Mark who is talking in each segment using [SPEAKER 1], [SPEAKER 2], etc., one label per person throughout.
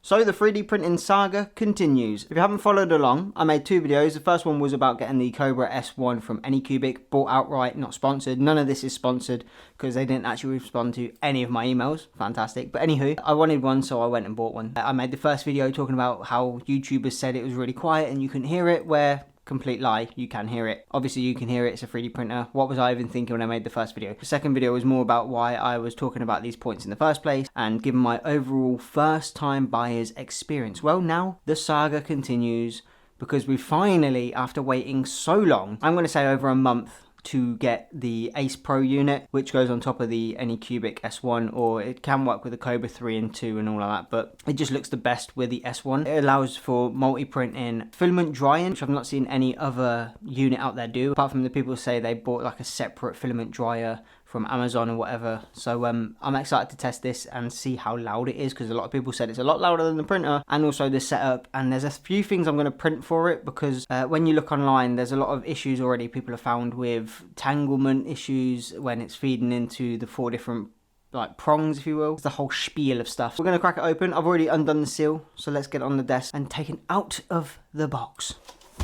[SPEAKER 1] So the 3D printing saga continues. If you haven't followed along, I made 2 videos. The first one was about getting the Kobra S1 from Anycubic, bought outright, not sponsored. None of this is sponsored because they didn't actually respond to any of my emails. Fantastic. But anywho, I wanted one, so I went and bought one. I made the first video talking about how YouTubers said it was really quiet and you couldn't hear it, where complete lie, you can hear it. Obviously you can hear it, it's a 3D printer. What was I even thinking when I made the first video? The second video was more about why I was talking about these points in the first place and giving my overall first time buyer's experience. Well, now the saga continues because we finally, after waiting so long, I'm going to say over a month, to get the Ace Pro unit, which goes on top of the Anycubic S1, or it can work with the Kobra 3 and 2 and all of that, but it just looks the best with the S1. It allows for multi-printing, filament drying, which I've not seen any other unit out there do, apart from the people who say they bought like a separate filament dryer from Amazon or whatever. So I'm excited to test this and see how loud it is, because a lot of people said it's a lot louder than the printer, and also the setup. And there's a few things I'm going to print for it, because when you look online, there's a lot of issues already people have found with tanglement issues when it's feeding into the 4 different like prongs, if you will. It's the whole spiel of stuff. We're going to crack it open. I've already undone the seal, so let's get it on the desk and take it out of the box.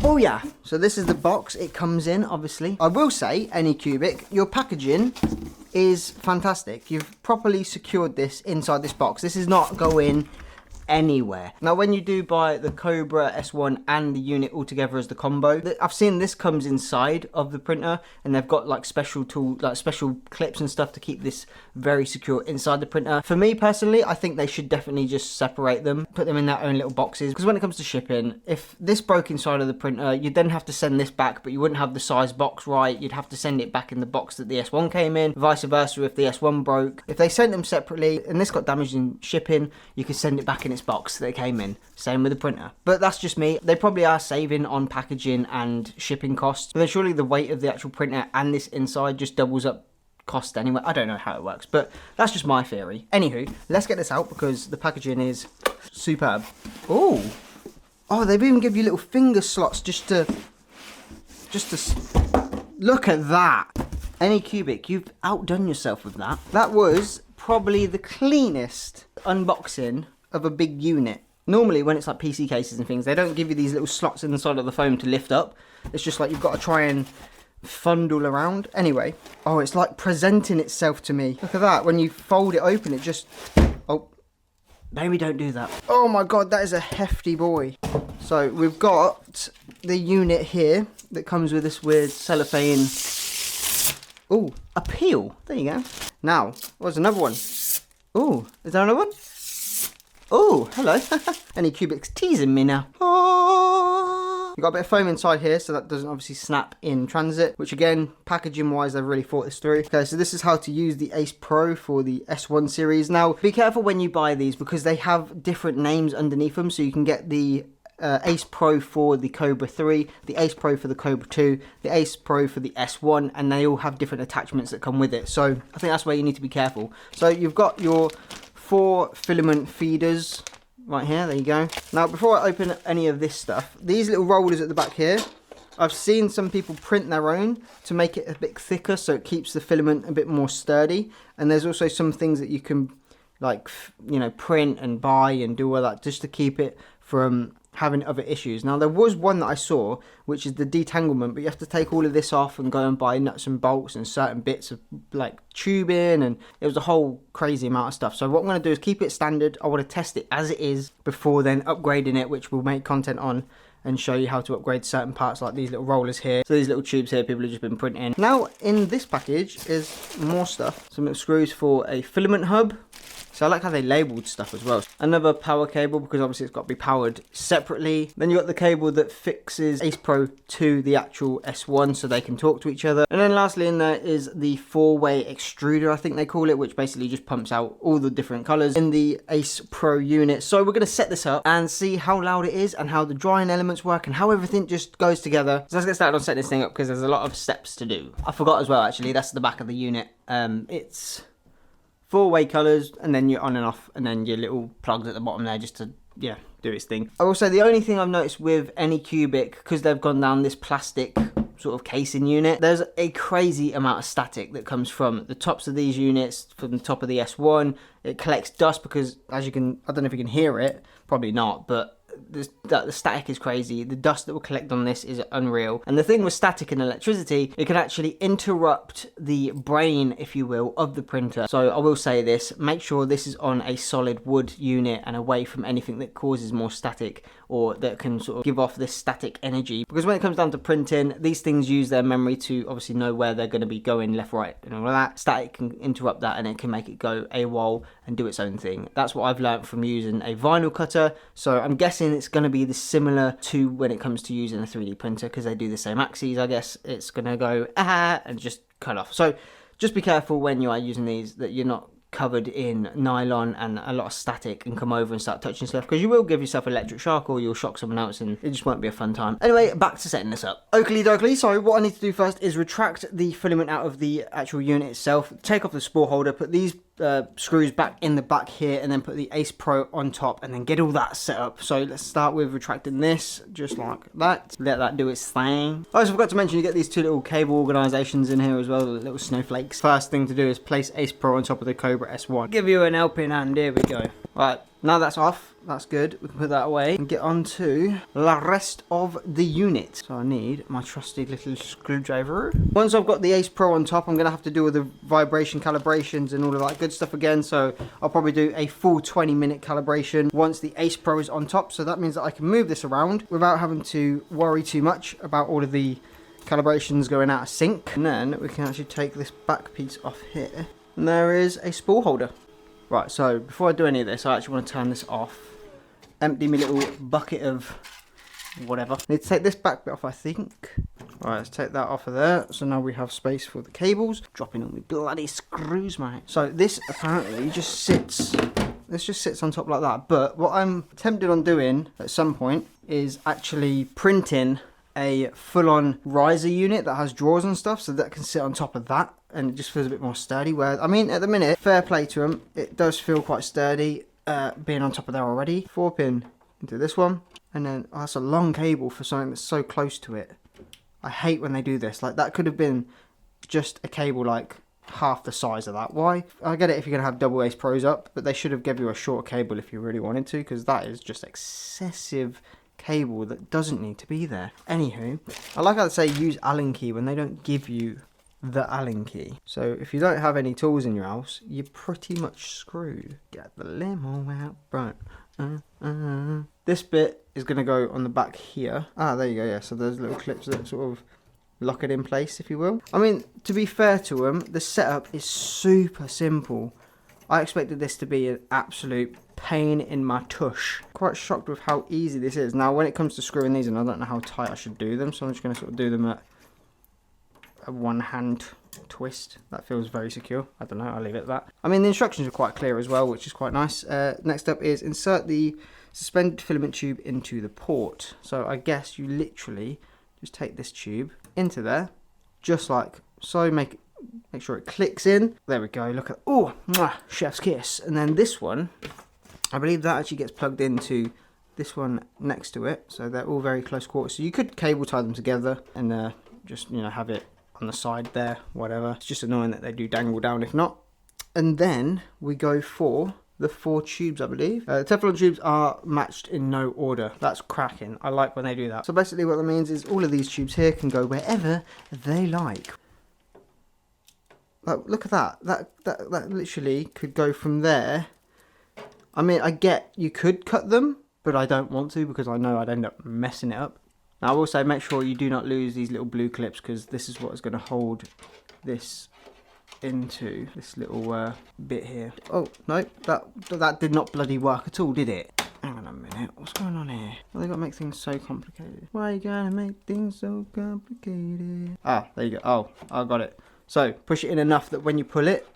[SPEAKER 1] Oh yeah, so this is the box it comes in, obviously. I will say, Anycubic, your packaging is fantastic. You've properly secured this inside this box. This is not going anywhere. Now, when you do buy the Kobra S1 and the unit all together as the combo, I've seen this comes inside of the printer, and they've got like special special clips and stuff to keep this very secure inside the printer. For me personally, I think they should definitely just separate them, put them in their own little boxes, because when it comes to shipping, if this broke inside of the printer, you'd then have to send this back, but you wouldn't have the size box right. You'd have to send it back in the box that the S1 came in, vice versa if the S1 broke. If they sent them separately and this got damaged in shipping, you could send it back in its box that it came in. Same with the printer. But that's just me. They probably are saving on packaging and shipping costs, but then surely the weight of the actual printer and this inside just doubles up cost anyway. I don't know how it works, but that's just my theory. Anywho, let's get this out because the packaging is superb. Oh, they've even give you little finger slots just to look at that. Anycubic, you've outdone yourself with that. That was probably the cleanest unboxing of a big unit. Normally when it's like PC cases and things, they don't give you these little slots in the side of the foam to lift up. It's just like you've got to try and fundle around. Anyway, oh, it's like presenting itself to me. Look at that. When you fold it open, it just, oh, maybe don't do that. Oh my god, that is a hefty boy. So we've got the unit here that comes with this weird cellophane. Oh, a peel. There you go. Now, what's another one? Oh, is there another one? Oh, hello. Anycubic's teasing me now. Oh. You've got a bit of foam inside here, so that doesn't obviously snap in transit, which again, packaging wise, they've really thought this through. Okay, so this is how to use the Ace Pro for the S1 series. Now, be careful when you buy these because they have different names underneath them, so you can get the Ace Pro for the Kobra 3, the Ace Pro for the Kobra 2, the Ace Pro for the S1, and they all have different attachments that come with it. So I think that's where you need to be careful. So you've got your 4 filament feeders right here, there you go. Now before I open any of this stuff, these little rollers at the back here, I've seen some people print their own to make it a bit thicker so it keeps the filament a bit more sturdy. And there's also some things that you can like, you know, print and buy and do all that just to keep it from having other issues. Now there was one that I saw which is the detanglement, but you have to take all of this off and go and buy nuts and bolts and certain bits of like tubing, and it was a whole crazy amount of stuff. So what I'm going to do is keep it standard. I want to test it as it is before then upgrading it, which we'll make content on and show you how to upgrade certain parts like these little rollers here. So these little tubes here people have just been printing. Now in this package is more stuff. Some little screws for a filament hub. So I like how they labelled stuff as well. Another power cable, because obviously it's got to be powered separately. Then you got the cable that fixes Ace Pro to the actual S1 so they can talk to each other. And then lastly in there is the 4-way extruder, I think they call it, which basically just pumps out all the different colours in the Ace Pro unit. So we're going to set this up and see how loud it is and how the drying elements work and how everything just goes together. So let's get started on setting this thing up because there's a lot of steps to do. I forgot as well actually, that's the back of the unit. It's 4-way colours, and then you're on and off, and then your little plugs at the bottom there just to, yeah, do its thing. I will say the only thing I've noticed with Anycubic, because they've gone down this plastic sort of casing unit. There's a crazy amount of static that comes from the tops of these units, from the top of the S1. It collects dust because, as you can, I don't know if you can hear it, probably not, but the static is crazy. The dust that will collect on this is unreal. And the thing with static and electricity, it can actually interrupt the brain, if you will, of the printer. So I will say this, make sure this is on a solid wood unit and away from anything that causes more static or that can sort of give off this static energy. Because when it comes down to printing, these things use their memory to obviously know where they're going to be going left, right, and all of that. Static can interrupt that and it can make it go AWOL and do its own thing. That's what I've learned from using a vinyl cutter. So I'm guessing it's going to be similar to when it comes to using a 3D printer, because they do the same axes. I guess it's going to go and just cut off. So just be careful when you are using these that you're not covered in nylon and a lot of static and come over and start touching stuff, because you will give yourself electric shock or you'll shock someone else and it just won't be a fun time. Anyway, back to setting this up. Oakley dokley, so what I need to do first is retract the filament out of the actual unit itself, take off the spool holder, put these screws back in the back here, and then put the Ace Pro on top and then get all that set up. So let's start with retracting this just like that. Let that do its thing. I also forgot to mention you get these two little cable organizations in here as well, little snowflakes. First thing to do is place Ace Pro on top of the Kobra S1. Give you an helping hand, here we go. Right, now that's off, that's good. We can put that away and get on to the rest of the unit. So I need my trusty little screwdriver. Once I've got the Ace Pro on top, I'm going to have to do all the vibration calibrations and all of that good stuff again. So I'll probably do a full 20-minute calibration once the Ace Pro is on top. So that means that I can move this around without having to worry too much about all of the calibrations going out of sync. And then we can actually take this back piece off here. And there is a spool holder. Right, so before I do any of this, I actually want to turn this off. Empty my little bucket of whatever. Need to take this back bit off, I think. Right, let's take that off of there. So now we have space for the cables. Dropping all the bloody screws, mate. So this apparently just sits, this just sits on top like that. But what I'm tempted on doing at some point is actually printing a full-on riser unit that has drawers and stuff, so that can sit on top of that. And it just feels a bit more sturdy. Where, I mean, at the minute, fair play to them, it does feel quite sturdy being on top of there already. 4-pin into this one. And then, oh, that's a long cable for something that's so close to it. I hate when they do this. Like, that could have been just a cable like half the size of that. Why? I get it if you're going to have double Ace Pros up, but they should have given you a short cable if you really wanted to, because that is just excessive cable that doesn't need to be there. Anywho, I like how they say use Allen key when they don't give you the Allen key. So if you don't have any tools in your house, you're pretty much screwed. Get the limo out front. This bit is going to go on the back here. Ah, there you go, yeah. So there's little clips that sort of lock it in place, if you will. I mean, to be fair to them, the setup is super simple. I expected this to be an absolute pain in my tush. Quite shocked with how easy this is. Now, when it comes to screwing these in, I don't know how tight I should do them, so I'm just going to sort of do them at a one-hand twist. That feels very secure. I don't know, I'll leave it at that. I mean, the instructions are quite clear as well, which is quite nice. Next up is insert the suspended filament tube into the port. So I guess you literally just take this tube into there, just like so. Make sure it clicks in. There we go. Look at, oh, chef's kiss. And then this one, I believe that actually gets plugged into this one next to it. So they're all very close quarters. So you could cable tie them together and just, you know, have it on the side there, whatever. It's just annoying that they do dangle down if not. And then we go for the 4 tubes, I believe. The Teflon tubes are matched in no order. That's cracking. I like when they do that. So basically what that means is all of these tubes here can go wherever they like. Like, look at that. That literally could go from there. I mean, I get you could cut them, but I don't want to because I know I'd end up messing it up. Now, I will say make sure you do not lose these little blue clips, because this is what is going to hold this into this little bit here. Oh, no, that did not bloody work at all, did it? Hang on a minute, what's going on here? Well, they got to make things so complicated. Why you gotta make things so complicated? Ah, there you go. Oh, I got it. So, push it in enough that when you pull it,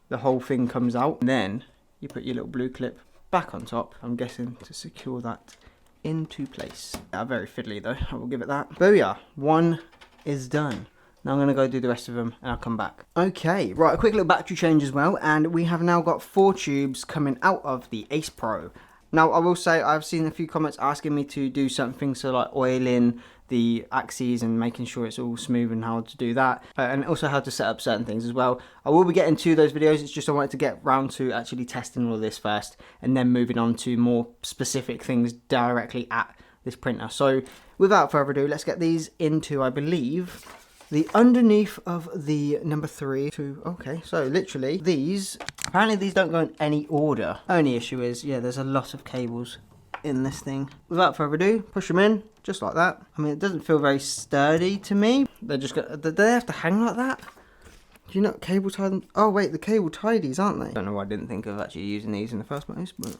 [SPEAKER 1] the whole thing comes out. And then you put your little blue clip back on top, I'm guessing, to secure that into place. Very fiddly though, I will give it that. There we are, one is done. Now I'm going to go do the rest of them and I'll come back. Okay, right, a quick little battery change as well, and we have now got 4 tubes coming out of the Ace Pro. Now, I will say I've seen a few comments asking me to do something, so like oiling the axes and making sure it's all smooth and how to do that, and also how to set up certain things as well. I will be getting to those videos. It's just I wanted to get round to actually testing all of this first and then moving on to more specific things directly at this printer. So without further ado, let's get these into, I believe, the underneath of the number 3 to, okay, so literally these, apparently these don't go in any order. Only issue is, yeah, there's a lot of cables in this thing. Without further ado, push them in, just like that. I mean, it doesn't feel very sturdy to me. They're just got, do they have to hang like that? Do you not cable tie them? Oh wait, the cable tie these, aren't they? I don't know why I didn't think of actually using these in the first place, but.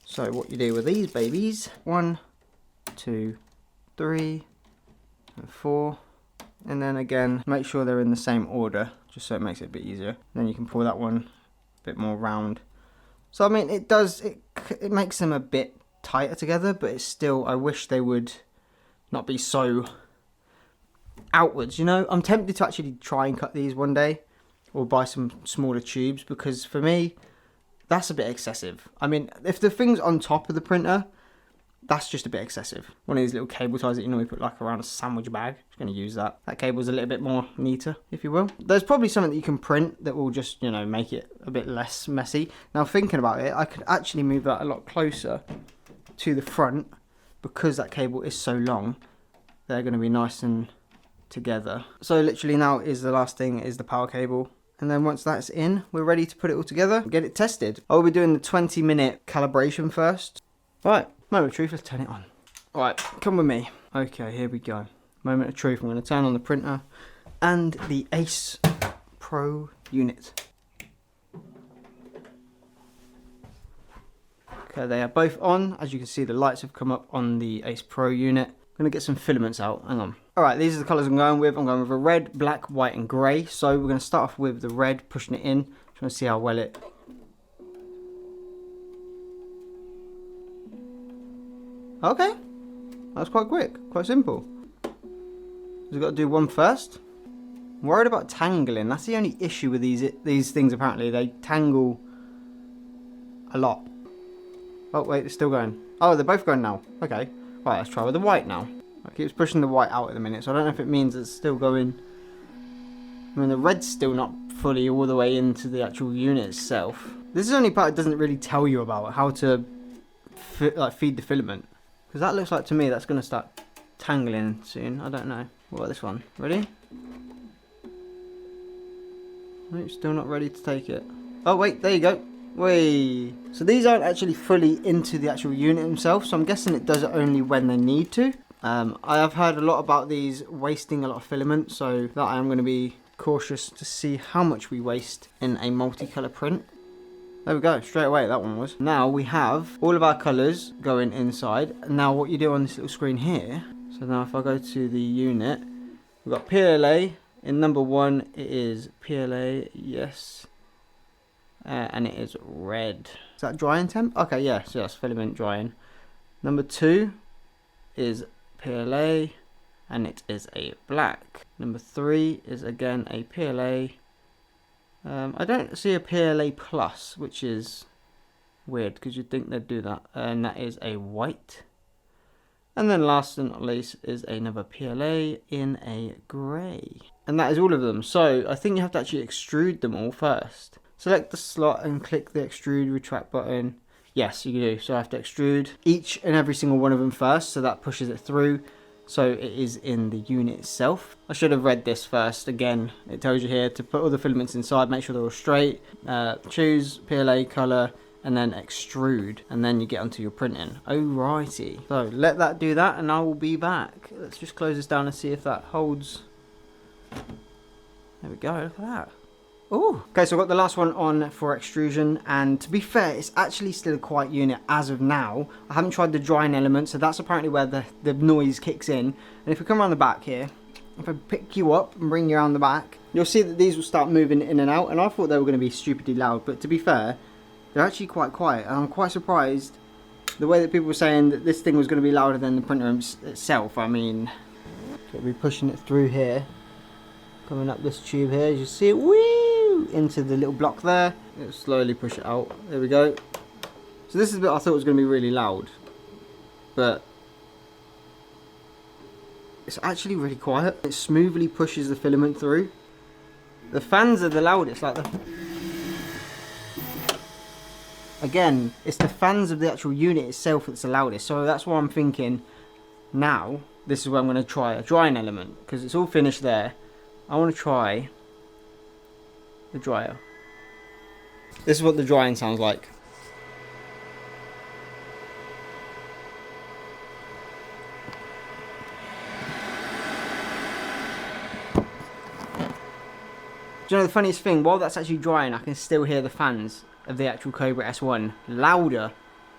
[SPEAKER 1] So what you do with these babies, 1, 2, 3, and 4. And then again, make sure they're in the same order, just so it makes it a bit easier. Then you can pull that one a bit more round. So I mean, it makes them a bit tighter together, but it's still, I wish they would not be so outwards, you know? I'm tempted to actually try and cut these one day, or buy some smaller tubes, because for me, that's a bit excessive. I mean, if the thing's on top of the printer, that's just a bit excessive. One of these little cable ties that you normally put like around a sandwich bag. Just going to use that. That cable's a little bit more neater, if you will. There's probably something that you can print that will just, you know, make it a bit less messy. Now thinking about it, I could actually move that a lot closer to the front because that cable is so long. They're going to be nice and together. So literally now is the last thing, is the power cable. And then once that's in, we're ready to put it all together and get it tested. I'll be doing the 20-minute calibration first. Right. Moment of truth, let's turn it on. Alright, come with me. Okay, here we go. Moment of truth, I'm going to turn on the printer and the Ace Pro unit. Okay, they are both on. As you can see, the lights have come up on the Ace Pro unit. I'm going to get some filaments out, hang on. Alright, these are the colours I'm going with. I'm going with a red, black, white and grey. So we're going to start off with the red, pushing it in. Trying to see how well it... Okay, that's quite quick, quite simple. We've got to do one first. I'm worried about tangling. That's the only issue with these things. Apparently, they tangle a lot. Oh wait, it's still going. Oh, they're both going now. Okay, right. Let's try with the white now. It keeps pushing the white out at the minute, so I don't know if it means it's still going. I mean, the red's still not fully all the way into the actual unit itself. This is the only part it doesn't really tell you about, how to feed the filament. Because that looks like, to me, that's going to start tangling soon. I don't know. What about this one? Ready? Nope, still not ready to take it. Oh, wait, there you go. Wait. So these aren't actually fully into the actual unit themselves, so I'm guessing it does it only when they need to. I have heard a lot about these wasting a lot of filament, so that I am going to be cautious to see how much we waste in a multicolour print. There we go, straight away that one was. Now we have all of our colours going inside. Now what you do on this little screen here, so now if I go to the unit, we've got PLA. In number 1 it is PLA, yes. And it is red. Is that drying temp? Okay, yeah, so that's filament drying. Number 2 is PLA and it is a black. Number 3 is again a PLA. I don't see a PLA plus, which is weird because you'd think they'd do that. And that is a white. And then last and not least is another PLA in a grey. And that is all of them. So I think you have to actually extrude them all first. Select the slot and click the extrude retract button. Yes, you do. So I have to extrude each and every single one of them first. So that pushes it through. So it is in the unit itself. I should have read this first. Again, it tells you here to put all the filaments inside, make sure they're all straight, choose PLA colour, and then extrude, and then you get onto your printing. Alrighty. So let that do that, and I will be back. Let's just close this down and see if that holds. There we go, look at that. Oh, okay, so I've got the last one on for extrusion, and to be fair, it's actually still a quiet unit as of now. I haven't tried the drying element, so that's apparently where the noise kicks in. And if we come around the back here, if I pick you up and bring you around the back, you'll see that these will start moving in and out, and I thought they were going to be stupidly loud, but to be fair, they're actually quite quiet, and I'm quite surprised the way that people were saying that this thing was going to be louder than the printer itself. I mean, so we'll be pushing it through here, coming up this tube here, as you see it, whee! Into the little block there. It'll slowly push it out. There we go. So this is the bit I thought was going to be really loud, but it's actually really quiet. It smoothly pushes the filament through. The fans are the loudest, like again, it's the fans of the actual unit itself that's the loudest. So that's why I'm thinking now, this is where I'm going to try a drying element, because it's all finished there. I want to try the dryer. This is what the drying sounds like. Do you know the funniest thing? While that's actually drying, I can still hear the fans of the actual Kobra S1 louder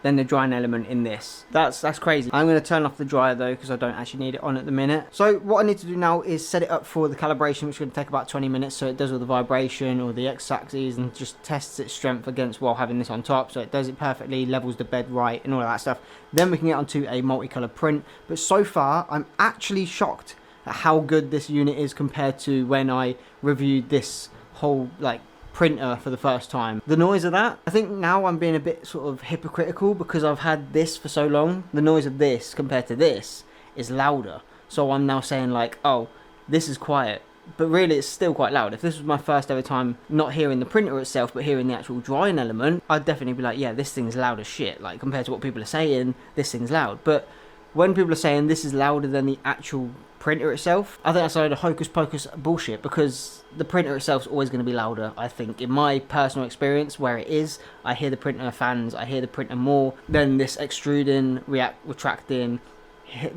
[SPEAKER 1] than the drying element in this. That's crazy. I'm going to turn off the dryer though, because I don't actually need it on at the minute. So what I need to do now is set it up for the calibration, which is going to take about 20 minutes. So it does all the vibration or the x-axis and just tests its strength against while having this on top. So it does it perfectly, levels the bed right and all of that stuff. Then we can get onto a multicolour print. But so far, I'm actually shocked at how good this unit is compared to when I reviewed this whole like printer for the first time. The noise of that, I think now I'm being a bit sort of hypocritical because I've had this for so long. The noise of this compared to this is louder. So I'm now saying like, oh, this is quiet. But really it's still quite loud. If this was my first ever time not hearing the printer itself but hearing the actual drying element, I'd definitely be like, yeah, this thing's loud as shit. Like compared to what people are saying, this thing's loud. But when people are saying this is louder than the actual printer itself, I think that's a load of hocus pocus bullshit, because the printer itself is always going to be louder. I think in my personal experience where it is, I hear the printer fans, I hear the printer more than this extruding, retracting,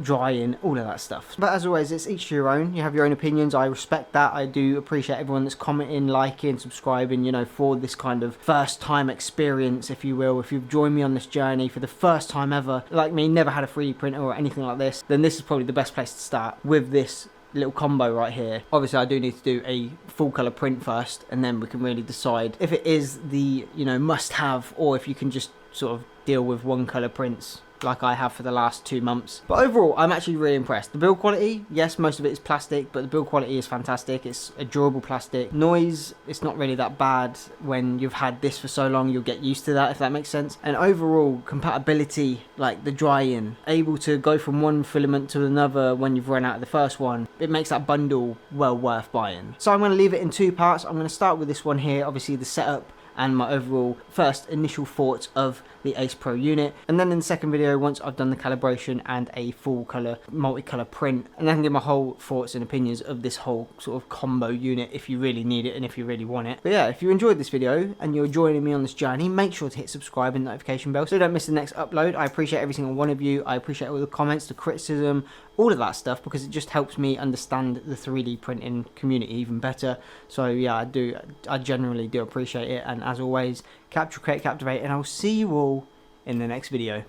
[SPEAKER 1] drying, all of that stuff. But as always, it's each to your own. You have your own opinions. I respect that. I do appreciate everyone that's commenting, liking, subscribing, you know, for this kind of first time experience, if you will. If you've joined me on this journey for the first time ever, like me, never had a 3D printer or anything like this, then this is probably the best place to start with this little combo right here. Obviously I do need to do a full color print first, and then we can really decide if it is the, you know, must have, or if you can just sort of deal with one color prints like I have for the last 2 months. But overall, I'm actually really impressed. The build quality, yes, most of it is plastic, but the build quality is fantastic. It's a durable plastic. Noise, it's not really that bad. When you've had this for so long, you'll get used to that, if that makes sense. And overall, compatibility, like the drying, able to go from one filament to another when you've run out of the first one, it makes that bundle well worth buying. So I'm going to leave it in 2 parts. I'm going to start with this one here, obviously the setup and my overall first initial thoughts of the Ace Pro unit, and then in the second video, once I've done the calibration and a full color multicolor print, and then give my whole thoughts and opinions of this whole sort of combo unit if you really need it and if you really want it. But yeah, if you enjoyed this video and you're joining me on this journey, make sure to hit subscribe and notification bell so you don't miss the next upload. I appreciate every single one of you. I appreciate all the comments, the criticism, all of that stuff, because it just helps me understand the 3D printing community even better. So yeah, I generally do appreciate it. And as always, capture, create, captivate, and I'll see you all in the next video.